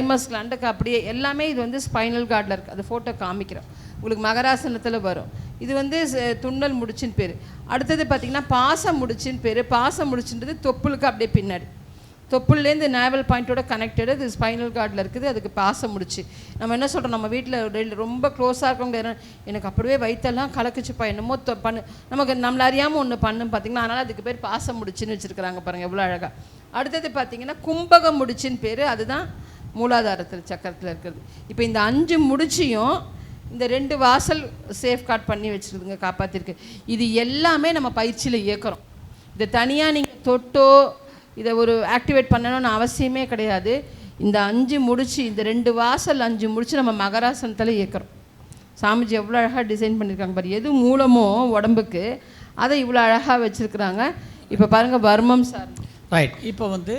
Thymus கிளாண்டுக்கு அப்படியே எல்லாமே இது வந்து ஸ்பைனல் கார்டில் இருக்குது. அது ஃபோட்டோ காமிக்கிறோம் உங்களுக்கு. மகராசனத்தில் வரும். இது வந்து துண்ணல் முடிச்சின்னு பேர். அடுத்தது பார்த்திங்கன்னா பாசம் முடிச்சின்னு பேர். பாசம் முடிச்சுன்றது தொப்புளுக்கு அப்படியே பின்னாடி, தொப்புள்லேருந்து நேவல் பாயிண்ட்டோட கனெக்டடு. இது ஸ்பைனல் கார்டில் இருக்குது. அதுக்கு பாசம் முடிச்சு. நம்ம என்ன சொல்கிறோம், நம்ம வீட்டில் ரொம்ப க்ளோஸாக இருக்கவங்க எனக்கு அப்படியே வயிற்றெல்லாம் கலக்குச்சுப்பா என்னமோ பண்ணு, நமக்கு நம்மள அறியாமல் ஒன்று பண்ணும் பார்த்திங்கன்னா. அதனால் அதுக்கு பேர் பாசம் முடிச்சுன்னு வச்சுருக்குறாங்க பாருங்கள், எவ்வளோ அழகாக. அடுத்தது பார்த்திங்கன்னா கும்பகம் முடிச்சின்னு பேர். அதுதான் மூலாதாரத்தில் சக்கரத்தில் இருக்கிறது. இப்போ இந்த 5 முடிச்சியும் இந்த 2 வாசல் சேஃப்கார்ட் பண்ணி வச்சுருக்குதுங்க, காப்பாற்றிருக்கு. இது எல்லாமே நம்ம பயிற்சியில் இயக்கிறோம். இதை தனியாக நீங்கள் தொட்டோ இதை ஒரு ஆக்டிவேட் பண்ணணும்னு அவசியமே கிடையாது. இந்த 5 முடிச்சு, இந்த 2 வாசல் 5 முடிச்சு நம்ம மகராசனத்தில் இயக்கிறோம். சாமிஜி எவ்வளோ அழகாக டிசைன் பண்ணியிருக்காங்க பாரு. எது மூலமோ உடம்புக்கு அதை இவ்வளோ அழகாக வச்சுருக்குறாங்க. இப்போ பாருங்கள் வர்மம் சார். ரைட். இப்போ வந்து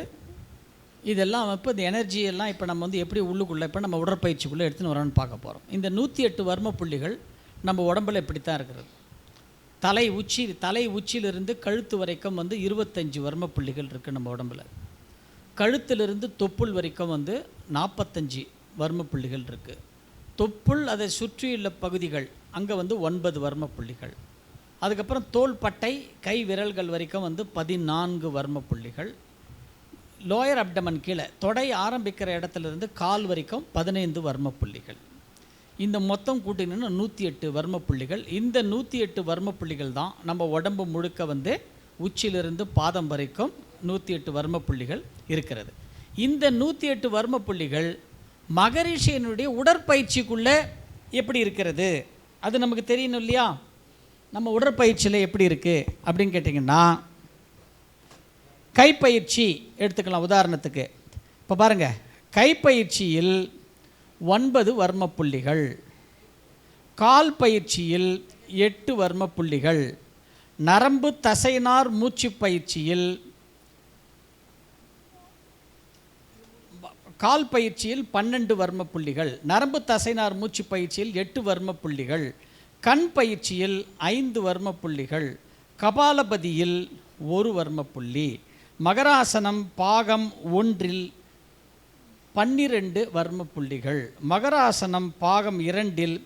இதெல்லாம் இப்போ இந்த எனர்ஜியெல்லாம் இப்போ நம்ம வந்து எப்படி உள்ளுக்குள்ளே இப்போ நம்ம உடற்பயிற்சிக்குள்ளே எடுத்துன்னு வரோன்னு பார்க்க போகிறோம். இந்த 108 வர்ம புள்ளிகள் நம்ம உடம்பில் இப்படித்தான் இருக்கிறது. தலை உச்சியிலிருந்து கழுத்து வரைக்கும் வந்து 25 வர்ம புள்ளிகள் இருக்குது நம்ம உடம்பில். கழுத்திலிருந்து தொப்புள் வரைக்கும் வந்து 45 வர்ம புள்ளிகள் இருக்குது. தொப்புள் அதை சுற்றியுள்ள பகுதிகள் அங்கே வந்து 9 வர்ம புள்ளிகள். அதுக்கப்புறம் தோள்பட்டை கை விரல்கள் வரைக்கும் வந்து 14 வர்ம புள்ளிகள். லோயர் அப்டமன் கீழே தொடை ஆரம்பிக்கிற இடத்துலேருந்து கால் வரைக்கும் 15 வர்ம புள்ளிகள். இந்த மொத்தம் கூட்டினா 108 வர்ம புள்ளிகள். இந்த 108 வர்ம புள்ளிகள் தான் நம்ம உடம்பு முழுக்க வந்து உச்சியிலிருந்து பாதம் வரைக்கும் 108 வர்ம புள்ளிகள் இருக்கிறது. இந்த 108 வர்ம புள்ளிகள் மகரிஷியினுடைய உடற்பயிற்சிக்குள்ளே எப்படி இருக்கிறது அது நமக்கு தெரியணும் இல்லையா? நம்ம உடற்பயிற்சியில் எப்படி இருக்குது அப்படின்னு கேட்டிங்கன்னா, கைப்பயிற்சி எடுத்துக்கலாம் உதாரணத்துக்கு. இப்போ பாருங்கள், கைப்பயிற்சியில் 9 வர்ம புள்ளிகள், கால் பயிற்சியில் 8 வர்ம புள்ளிகள், நரம்பு தசைநார் மூச்சு பயிற்சியில் கால் பயிற்சியில் 12 வர்ம புள்ளிகள், நரம்பு தசைநார் மூச்சு பயிற்சியில் 8 வர்ம புள்ளிகள், கண் பயிற்சியில் 5 வர்ம புள்ளிகள், கபாலபதியில் 1 வர்ம புள்ளி, மகராசனம் பாகம் 1இல் 12 வர்ம புள்ளிகள், மகராசனம் பாகம் 2இல்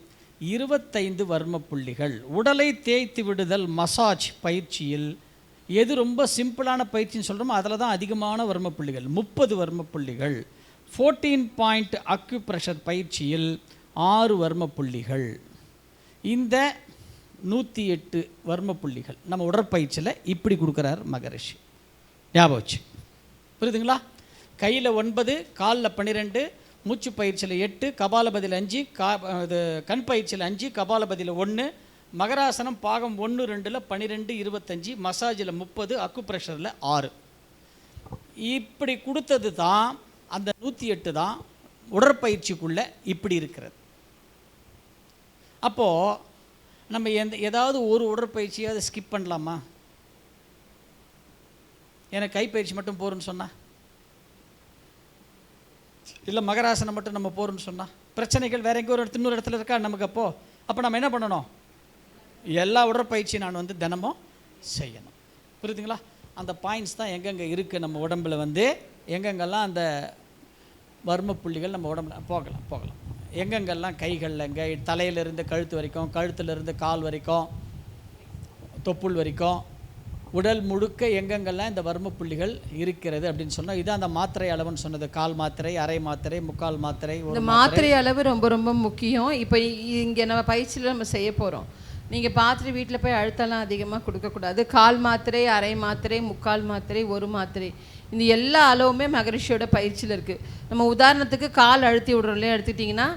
25 வர்ம புள்ளிகள். உடலை தேய்த்து விடுதல் மசாஜ் பயிற்சியில் எது ரொம்ப சிம்பிளான பயிற்சின்னு சொல்கிறோமோ அதில் தான் அதிகமான வர்ம புள்ளிகள், 30 வர்ம புள்ளிகள். 14 பாயிண்ட் அக்யூப்ரெஷர் பயிற்சியில் 6 வர்ம புள்ளிகள். இந்த 108 வர்ம புள்ளிகள் நம்ம உடற்பயிற்சியில் இப்படி கொடுக்குறார் மகரிஷி. ஞாபகம் வச்சு புரியுதுங்களா? கையில் 9, காலில் 12, மூச்சு பயிற்சியில் 8, கபாலபதியில் 5, இது கண் பயிற்சியில் 5, கபாலபதியில் 1, மகராசனம் பாகம் 1, 2ல் 12, 25, மசாஜில் 30, அக்குப்ரெஷரில் 6. இப்படி கொடுத்தது தான் அந்த 108 தான் உடற்பயிற்சிக்குள்ளே இப்படி இருக்கிறது. அப்போது நம்ம ஏதாவது ஒரு உடற்பயிற்சியாவது ஸ்கிப் பண்ணலாமா? எனக்கு கைப்பயிற்சி மட்டும் போகிறோன்னு சொன்னால், இல்லை மகராசனம் மட்டும் நம்ம போகிறோன்னு சொன்னால், பிரச்சனைகள் வேறு எங்கே ஒரு இன்னொரு இடத்துல இருக்கா நமக்கு? அப்போ நம்ம என்ன பண்ணணும்? எல்லா உடற்பயிற்சியும் நான் வந்து தினமும் செய்யணும். புரியுதுங்களா? அந்த பாயிண்ட்ஸ் தான் எங்கெங்கே இருக்குது நம்ம உடம்பில் வந்து, எங்கெங்கெல்லாம் அந்த வர்ம புள்ளிகள் நம்ம உடம்புல போகலாம். எங்கெங்கெல்லாம் கைகளில் எங்கே தலையிலிருந்து கழுத்து வரைக்கும், கழுத்துலேருந்து கால் வரைக்கும், தொப்புள் வரைக்கும், உடல் முழுக்க எங்கெங்கெல்லாம் இந்த வர்ம புள்ளிகள் இருக்கிறது அப்படின்னு சொன்னால், இதான் அந்த மாத்திரை அளவுன்னு சொன்னது. கால் மாத்திரை, அரை மாத்திரை, முக்கால் மாத்திரை. இந்த மாத்திரை அளவு ரொம்ப ரொம்ப முக்கியம். இப்போ இங்கே நம்ம பயிற்சியில் நம்ம செய்ய போகிறோம். நீங்கள் பார்த்துட்டு வீட்டில் போய் அழுத்தலாம் அதிகமாக கொடுக்கக்கூடாது. கால் மாத்திரை, அரை மாத்திரை, முக்கால் மாத்திரை, 1 மாத்திரை, இந்த எல்லா அளவுமே மகரிஷியோட பயிற்சியில் இருக்குது. நம்ம உதாரணத்துக்கு கால் அழுத்தி விடுறோம்லையே, எடுத்துக்கிட்டிங்கன்னா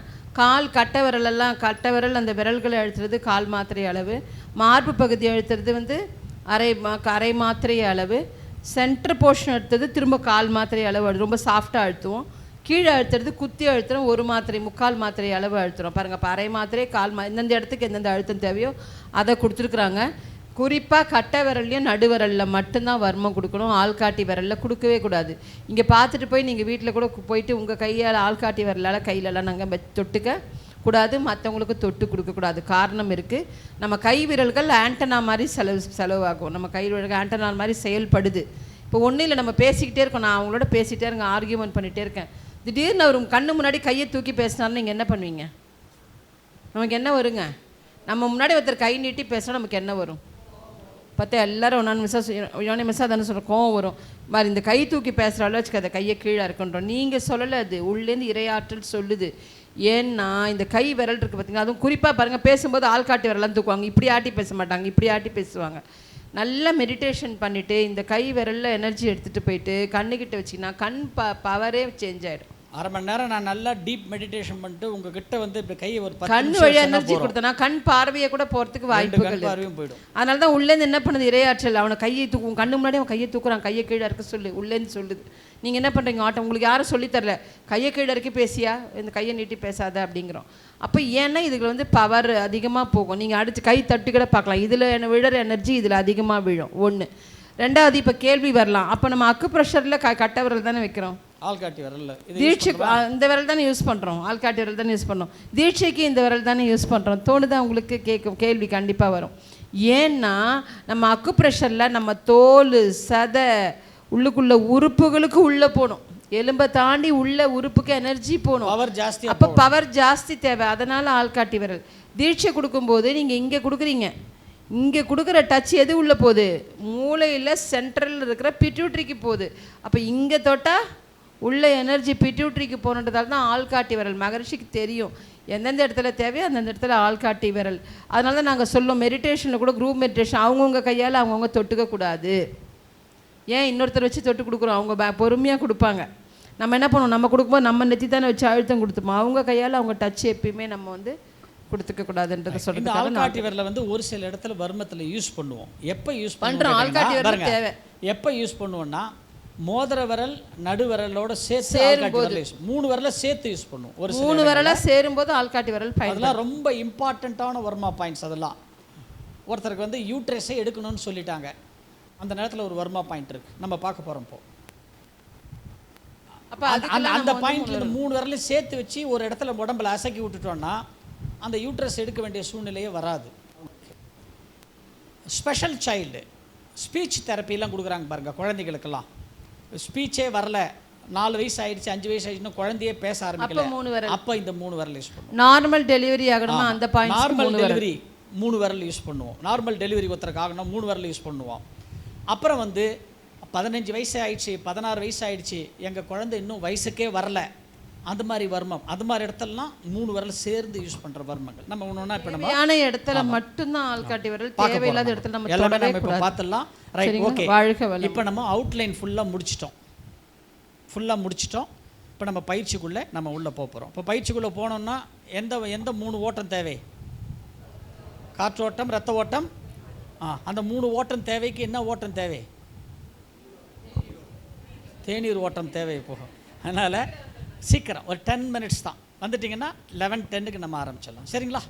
கால் கட்டை விரல் அந்த விரல்களை அழுத்துறது கால் மாத்திரை அளவு, மார்பு பகுதி அழுத்துறது வந்து அரை மாத்திரை அளவு, சென்டர் போர்ஷன் அழுத்துறது திரும்ப கால் மாத்திரை அளவு, ரொம்ப சாஃப்டாக அழுத்துவோம். கீழே அழுத்துறது குத்தி அழுத்துறோம் 1 மாத்திரை, முக்கால் மாத்திரை அளவு அழுத்துறோம். பாருங்கள், இப்போ அரை மாத்திரை, எந்தெந்த இடத்துக்கு எந்தெந்த அழுத்தம் தேவையோ அதை கொடுத்துருக்குறாங்க. குறிப்பாக கட்டை விரல்லையும் நடுவிரலில் மட்டும்தான் வர்மம் கொடுக்கணும். ஆள்காட்டி விரலில் கொடுக்கவே கூடாது. இங்கே பார்த்துட்டு போய் நீங்கள் வீட்டில் கூட போயிட்டு உங்கள் கையால் ஆள்காட்டி விரலால் கையிலலாம் நாங்கள் தொட்டுக்க கூடாது, மற்றவங்களுக்கு தொட்டு கொடுக்கக்கூடாது. காரணம் இருக்குது. நம்ம கை விரல்கள் ஆண்டனா மாதிரி செலவாகும். நம்ம கை விரல்கள் ஆண்டனா மாதிரி செயல்படுது. இப்போ ஒன்றும் இல்லை, நம்ம பேசிக்கிட்டே இருக்கோம். நான் அவங்களோட பேசிகிட்டே இருக்கேன், ஆர்கியூமெண்ட் பண்ணிகிட்டே இருக்கேன். திடீர்னு அவர் உங்க கண்ணு முன்னாடி கையை தூக்கி பேசினாலும் நீங்கள் என்ன பண்ணுவீங்க? நமக்கு என்ன வருங்க? நம்ம முன்னாடி ஒருத்தர் கை நீட்டி பேசினா நமக்கு என்ன வரும்? பார்த்தா எல்லாரும் யோனி மிஸ்ஸாக தானே சொல்கிறோம், கோவம் வரும். மாதிரி இந்த கை தூக்கி பேசுகிறாலும் வச்சுக்க கையை கீழே இருக்குன்றோம். நீங்கள் சொல்லலை, அது உள்ளேருந்து இறையாற்றல் சொல்லுது. ஏன்னா இந்த கை விரல் இருக்குது பார்த்தீங்கன்னா, அதுவும் குறிப்பாக பாருங்கள், பேசும்போது ஆள்காட்டி விரலாம் தூக்குவாங்க. இப்படி ஆட்டி பேச மாட்டாங்க, இப்படி ஆட்டி பேசுவாங்க. நல்லா மெடிடேஷன் பண்ணிவிட்டு இந்த கை விரலில் எனர்ஜி எடுத்துகிட்டு போயிட்டு கண்ணுக்கிட்ட வச்சிங்கன்னா கண் பவரே சேஞ்ச் ஆகிடும். அரை மணி நேரம் நான் நல்லா டீப் மெடிடேஷன் பண்ணிட்டு உங்ககிட்ட வந்து இப்படி கையை ஒரு கண் வழியாக எனர்ஜி கொடுத்தனா கண் பார்வையை கூட போகிறதுக்கு வாய்ப்புகள் போயிடும். அதனால தான் உள்ளேருந்து என்ன பண்ணுது இறையாற்றல், அவனை கையை தூக்கும். கண்ணு முன்னாடி அவன் கையை தூக்குறான், கையை கீழே இருக்க சொல்லு, உள்ளேருந்து சொல்லுது. நீங்கள் என்ன பண்ணுறீங்க? ஆட்டம் உங்களுக்கு யாரும் சொல்லித்தரல, கையை கீழே இறக்கி பேசியா, இந்த கையை நீட்டி பேசாத அப்படிங்கிறோம். அப்போ ஏன்னா இதுக்கு வந்து பவர் அதிகமாக போகும். நீங்கள் அடித்து கை தட்டி கூட பார்க்கலாம், இதில் விழுற எனர்ஜி இதில் அதிகமாக விழும். ஒன்று. ரெண்டாவது, இப்போ கேள்வி வரலாம், அப்போ நம்ம அக்கு ப்ரெஷரில் கட்ட விரல் தானே வைக்கிறோம், ஆள்காட்டி விரல் தீட்சைக்கு இந்த விரல் தானே யூஸ் பண்ணுறோம், ஆள்காட்டி விரல் தானே யூஸ் பண்ணுறோம், தீட்சைக்கு இந்த விரல் தானே யூஸ் பண்ணுறோம். தோணுதான் உங்களுக்கு? கேள்வி கண்டிப்பாக வரும். ஏன்னா நம்ம அக்கு ப்ரெஷரில் நம்ம தோல் சதை உள்ளுக்குள்ள உறுப்புகளுக்கு உள்ளே போகணும், எலும்பை தாண்டி உள்ள உறுப்புக்கு எனர்ஜி போகணும், பவர் ஜாஸ்தி. அப்போ பவர் ஜாஸ்தி தேவை. அதனால் ஆள்காட்டி விரல். தீட்சை கொடுக்கும்போது நீங்கள் இங்கே கொடுக்குறீங்க, இங்கே கொடுக்குற டச் எது உள்ளே போகுது? மூளையில் சென்ட்ரலில் இருக்கிற பிட்யூட்ரிக்கு போகுது. அப்போ இங்கே தொட்டால் உள்ள எனர்ஜி பிட்யூட்ரிக்கு போனதால தான் ஆள்காட்டி விரல். மகரிஷிக்கு தெரியும் எந்தெந்த இடத்துல தேவையோ அந்தந்த இடத்துல ஆள்காட்டி விரல். அதனால தான் நாங்கள் சொல்லுவோம், மெடிடேஷனில் கூட குரூப் மெடிடேஷன் அவங்கவுங்க கையால் அவங்கவுங்க தொட்டுக்கக்கூடாது. ஏன் இன்னொருத்தர் வச்சு தொட்டு கொடுக்குறோம், அவங்க பொறுமையாக கொடுப்பாங்க. நம்ம என்ன பண்ணுவோம், நம்ம கொடுக்கும்போது நம்ம நெத்தி தானே வச்சு அழுத்தம் கொடுத்துப்போம். அவங்க கையால் அவங்க டச் எப்பயுமே நம்ம வந்து கொடுத்துக்க கூடாதுன்றதை சொல்லுங்க. ஆள்காட்டி விரலை வந்து ஒரு சில இடத்துல வர்மத்தில் யூஸ் பண்ணுவோம். எப்போ யூஸ் பண்ணுறோம்? ஆள்காட்டி விரல் தேவை. எப்போ யூஸ் பண்ணுவோம்னா மோதிர விரல் நடு விரலோட சேர்த்து மூணு விரலை சேர்த்து யூஸ் பண்ணுவோம். ஒரு மூணு விரலை சேரும்போது ஆள்காட்டி விரல் அதெல்லாம் ரொம்ப இம்பார்ட்டண்ட்டான வர்மா பாயிண்ட்ஸ். அதெல்லாம் ஒருத்தருக்கு வந்து யூட்ரஸை எடுக்கணும்னு சொல்லிட்டாங்க, அந்த நேரத்தில் ஒரு வர்மா பாயிண்ட் இருக்கு, நம்ம பார்க்க போகிறோம். இப்போ அப்போ அந்த பாயிண்ட்ல மூணு விரலையும் சேர்த்து வச்சு ஒரு இடத்துல உடம்புல அசக்கி விட்டுட்டோம்னா அந்த யூட்ரஸ் எடுக்க வேண்டிய சூழ்நிலையே வராது. ஸ்பெஷல் சைல்டு ஸ்பீச் தெரப்பிலாம் கொடுக்குறாங்க பாருங்கள், குழந்தைகளுக்கெல்லாம் ஸ்பீச்சே வரல, 4 வயசு ஆயிடுச்சு 5 வயசு ஆயிடுச்சுன்னா குழந்தையே பேச ஆரம்பிக்கல, அப்போ இந்த 3 விரல் யூஸ் பண்ணுவோம். நார்மல் டெலிவரி ஆகணுமா அந்த பாயிண்ட்? நார்மல் டெலிவரி 3 விரல் யூஸ் பண்ணுவோம். நார்மல் டெலிவரி ஒருத்தருக்கு ஆகணும் 3 விரல் யூஸ் பண்ணுவோம். அப்புறம் வந்து 15 வயசு ஆயிடுச்சு 16 வயசு ஆயிடுச்சு எங்கள் குழந்தை இன்னும் வயசுக்கே வரல, அந்த மாதிரி வர்மம், அது மாதிரி இடத்துலலாம் 3 விரல் சேர்ந்து யூஸ் பண்ணுற வர்மங்கள் நம்ம ஒன்றுனா இப்போ நம்ம இடத்துல மட்டும்தான் ஆள்காட்டி விரல், தேவையில்லாத இடத்துல நம்ம எல்லாமே நம்ம இப்போ பார்த்துடலாம். Right, okay. இப்போ நம்ம அவுட்லைன் ஃபுல்லாக முடிச்சிட்டோம். இப்போ நம்ம பயிற்சிக்குள்ளே நம்ம உள்ளே போகிறோம். இப்போ பயிற்சிக்குள்ளே போனோம்னா எந்த 3 ஓட்டம் தேவை? காற்றோட்டம், ரத்த ஓட்டம். அந்த 3 ஓட்டம் தேவைக்கு என்ன ஓட்டம் தேவை? தேநீர் ஓட்டம் தேவை போகும். அதனால் சீக்கிரம் ஒரு 10 மினிட்ஸ் தான் வந்துட்டிங்கன்னா 11:10க்கு நம்ம ஆரம்பிச்சிடலாம். சரிங்களா?